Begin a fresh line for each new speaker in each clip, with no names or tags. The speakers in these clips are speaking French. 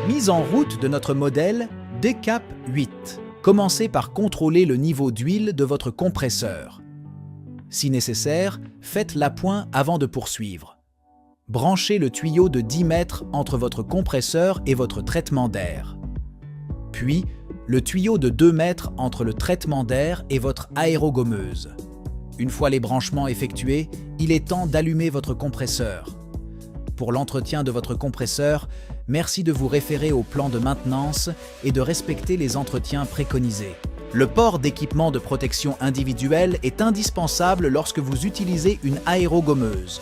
Mise en route de notre modèle DCAP 8. Commencez par contrôler le niveau d'huile de votre compresseur. Si nécessaire, faites l'appoint avant de poursuivre. Branchez le tuyau de 10 mètres entre votre compresseur et votre traitement d'air. Puis, le tuyau de 2 mètres entre le traitement d'air et votre aérogommeuse. Une fois les branchements effectués, il est temps d'allumer votre compresseur. Pour l'entretien de votre compresseur, merci de vous référer au plan de maintenance et de respecter les entretiens préconisés. Le port d'équipements de protection individuelle est indispensable lorsque vous utilisez une aérogommeuse.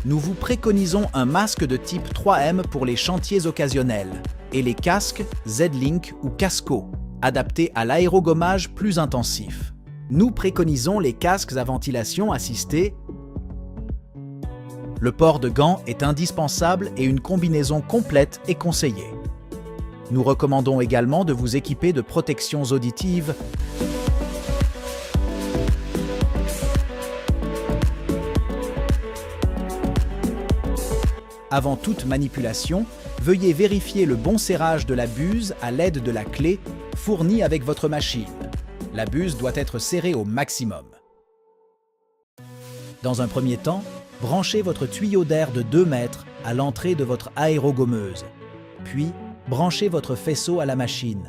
Nous vous préconisons un masque de type 3M pour les chantiers occasionnels et les casques Z-Link ou Casco, adaptés à l'aérogommage plus intensif. Nous préconisons les casques à ventilation assistée. Le port de gants est indispensable et une combinaison complète est conseillée. Nous recommandons également de vous équiper de protections auditives. Avant toute manipulation, veuillez vérifier le bon serrage de la buse à l'aide de la clé fournie avec votre machine. La buse doit être serrée au maximum. Dans un premier temps, branchez votre tuyau d'air de 2 mètres à l'entrée de votre aérogommeuse. Puis, branchez votre faisceau à la machine.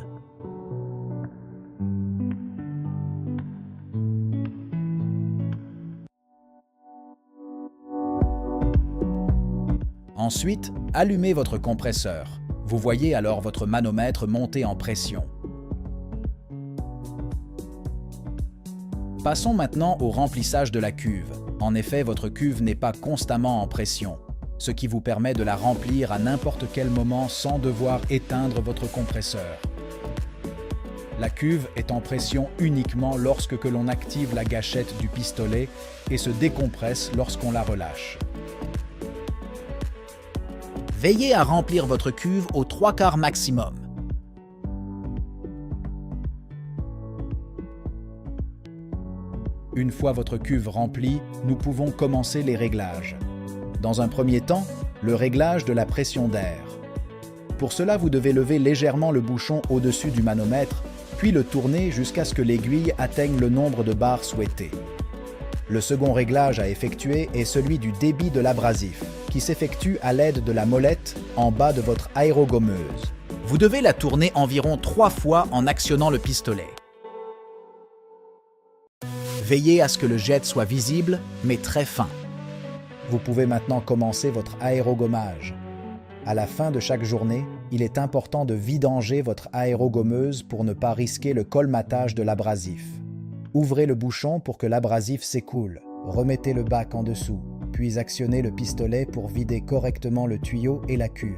Ensuite, allumez votre compresseur. Vous voyez alors votre manomètre monter en pression. Passons maintenant au remplissage de la cuve. En effet, votre cuve n'est pas constamment en pression, ce qui vous permet de la remplir à n'importe quel moment sans devoir éteindre votre compresseur. La cuve est en pression uniquement lorsque l'on active la gâchette du pistolet et se décompresse lorsqu'on la relâche. Veillez à remplir votre cuve aux 3/4 maximum. Une fois votre cuve remplie, nous pouvons commencer les réglages. Dans un premier temps, le réglage de la pression d'air. Pour cela, vous devez lever légèrement le bouchon au-dessus du manomètre, puis le tourner jusqu'à ce que l'aiguille atteigne le nombre de bars souhaité. Le second réglage à effectuer est celui du débit de l'abrasif, qui s'effectue à l'aide de la molette en bas de votre aérogommeuse. Vous devez la tourner environ 3 fois en actionnant le pistolet. Veillez à ce que le jet soit visible, mais très fin. Vous pouvez maintenant commencer votre aérogommage. À la fin de chaque journée, il est important de vidanger votre aérogommeuse pour ne pas risquer le colmatage de l'abrasif. Ouvrez le bouchon pour que l'abrasif s'écoule. Remettez le bac en dessous, puis actionnez le pistolet pour vider correctement le tuyau et la cuve.